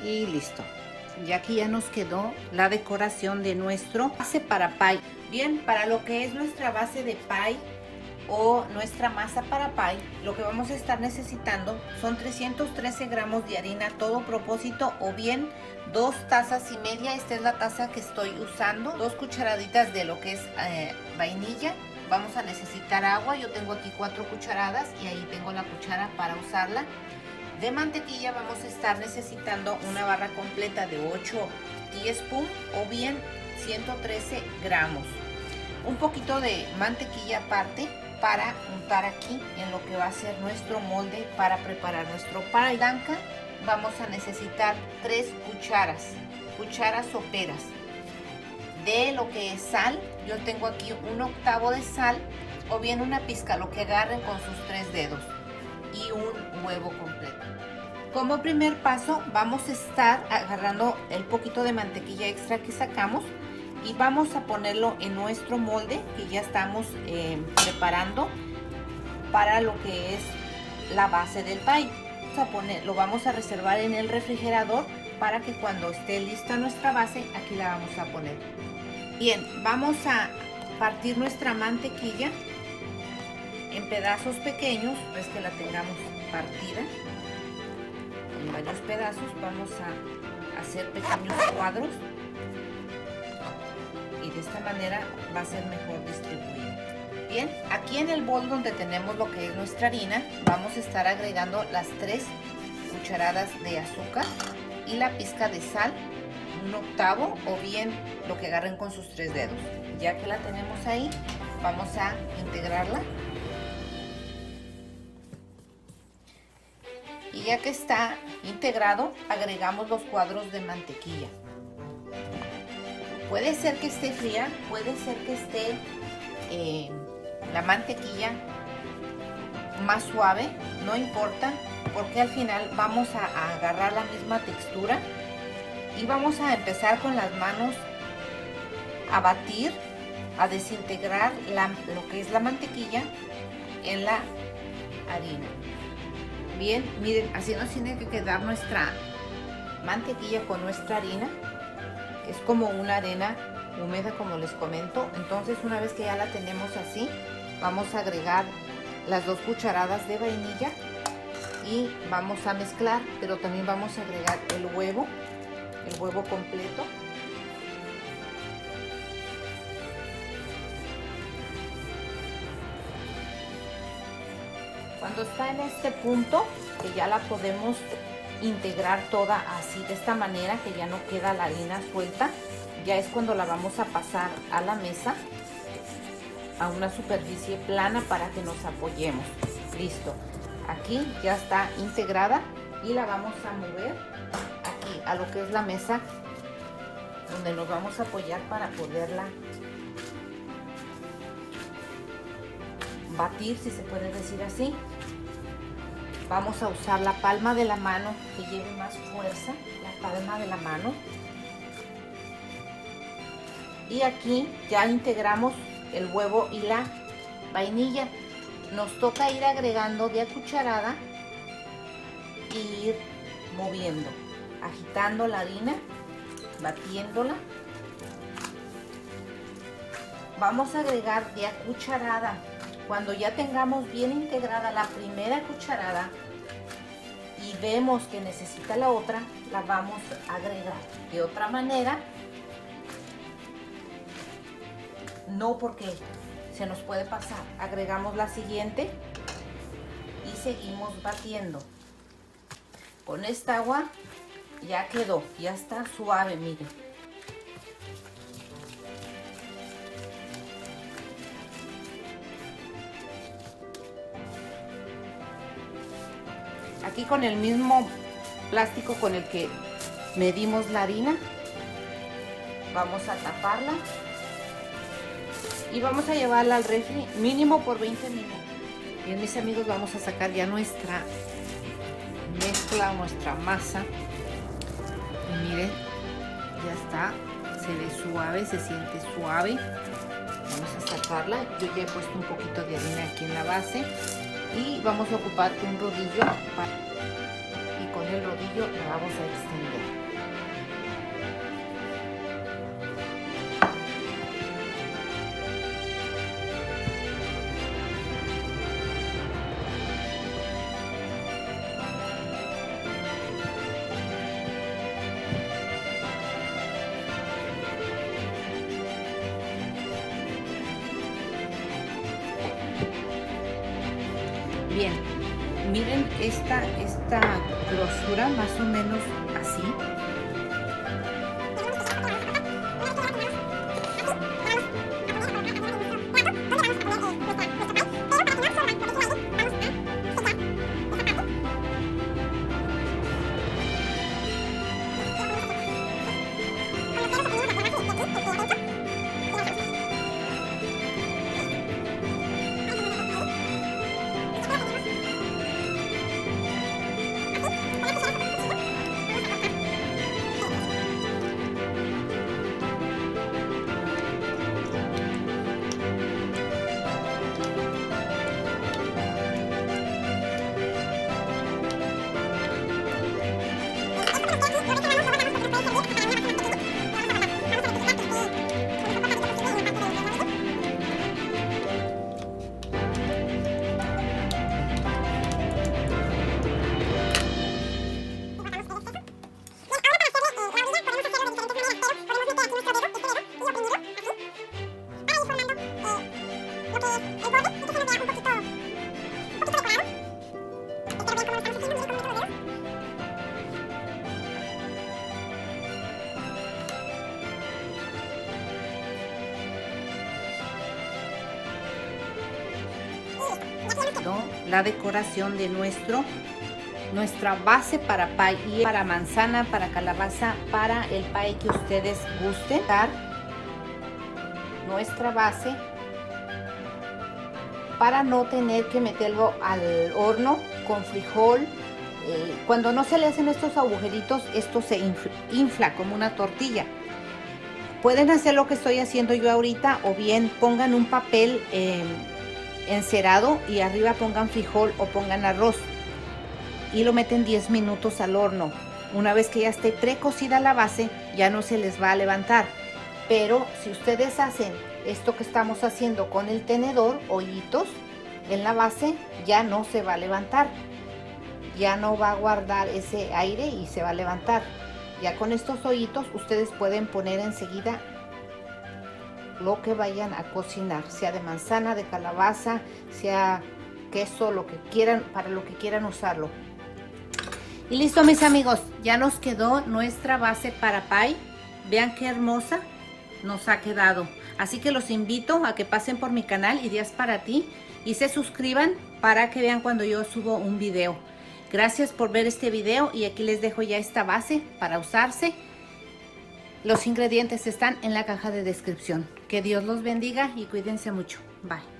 Y listo. Y aquí ya nos quedó la decoración de nuestro base para pie. Bien, para lo que es nuestra base de pie o nuestra masa para pie, lo que vamos a estar necesitando son 313 gramos de harina todo propósito o bien 2 tazas y media. Esta es la taza que estoy usando. 2 cucharaditas de lo que es vainilla. Vamos a necesitar agua. Yo tengo aquí 4 cucharadas y ahí tengo la cuchara para usarla. De mantequilla vamos a estar necesitando una barra completa de 8 teaspoons o bien 113 gramos. Un poquito de mantequilla aparte para untar aquí en lo que va a ser nuestro molde para preparar nuestro pie. Blanca vamos a necesitar 3 cucharas soperas. De lo que es sal, yo tengo aquí 1/8 de sal o bien una pizca, lo que agarren con sus 3 dedos. Y un huevo completo. Como primer paso vamos a estar agarrando el poquito de mantequilla extra que sacamos y vamos a ponerlo en nuestro molde que ya estamos preparando para lo que es la base del pie. Lo vamos a reservar en el refrigerador para que cuando esté lista nuestra base aquí la vamos a poner. Bien, vamos a partir nuestra mantequilla en pedazos pequeños, pues que la tengamos partida en varios pedazos. Vamos a hacer pequeños cuadros y de esta manera va a ser mejor distribuido. Bien, aquí en el bol donde tenemos lo que es nuestra harina, vamos a estar agregando las 3 cucharadas de azúcar y la pizca de sal, 1/8 o bien lo que agarren con sus 3 dedos. Ya que la tenemos ahí, vamos a integrarla. Y ya que está integrado, agregamos los cuadros de mantequilla. Puede ser que esté fría, puede ser que esté la mantequilla más suave, no importa, porque al final vamos a agarrar la misma textura y vamos a empezar con las manos a batir, a desintegrar lo que es la mantequilla en la harina. Bien, miren, así nos tiene que quedar nuestra mantequilla con nuestra harina. Es como una arena húmeda, como les comento. Entonces, una vez que ya la tenemos así, vamos a agregar las 2 cucharadas de vainilla y vamos a mezclar, pero también vamos a agregar el huevo completo. Cuando está en este punto, que ya la podemos integrar toda así, de esta manera, que ya no queda la harina suelta, ya es cuando la vamos a pasar a la mesa, a una superficie plana para que nos apoyemos. Listo, aquí ya está integrada y la vamos a mover aquí a lo que es la mesa donde nos vamos a apoyar para poderla batir, si se puede decir así. Vamos a usar la palma de la mano que lleve más fuerza, la palma de la mano. Y aquí ya integramos el huevo y la vainilla. Nos toca ir agregando de a cucharada e ir moviendo, agitando la harina, batiéndola. Vamos a agregar de a cucharada. Cuando ya tengamos bien integrada la primera cucharada y vemos que necesita la otra, la vamos a agregar. De otra manera, no, porque se nos puede pasar. Agregamos la siguiente y seguimos batiendo. Con esta agua ya quedó, ya está suave, miren. Aquí con el mismo plástico con el que medimos la harina, vamos a taparla y vamos a llevarla al refri mínimo por 20 minutos. Bien, mis amigos, vamos a sacar ya nuestra mezcla, nuestra masa. Y miren, ya está, se ve suave, se siente suave. Vamos a sacarla. Yo ya he puesto un poquito de harina aquí en la base y vamos a ocupar un rodillo y con el rodillo la vamos a extender. Bien, miren esta grosura, más o menos así. La decoración de nuestra base para pie, y para manzana, para calabaza, para el pie que ustedes gusten. Nuestra base para no tener que meterlo al horno con frijol. Cuando no se le hacen estos agujeritos, esto se infla como una tortilla. Pueden hacer lo que estoy haciendo yo ahorita, o bien pongan un papel encerado y arriba pongan frijol o pongan arroz y lo meten 10 minutos al horno. Una vez que ya esté precocida la base, ya no se les va a levantar. Pero si ustedes hacen esto que estamos haciendo con el tenedor, hoyitos en la base, ya no se va a levantar, ya no va a guardar ese aire y se va a levantar. Ya con estos hoyitos ustedes pueden poner enseguida lo que vayan a cocinar, sea de manzana, de calabaza, sea queso, lo que quieran, para lo que quieran usarlo. Y listo, mis amigos, ya nos quedó nuestra base para pie. Vean qué hermosa nos ha quedado. Así que los invito a que pasen por mi canal Ideas para Ti y se suscriban para que vean cuando yo subo un video. Gracias por ver este video y aquí les dejo ya esta base para usarse. Los ingredientes están en la caja de descripción. Que Dios los bendiga y cuídense mucho. Bye.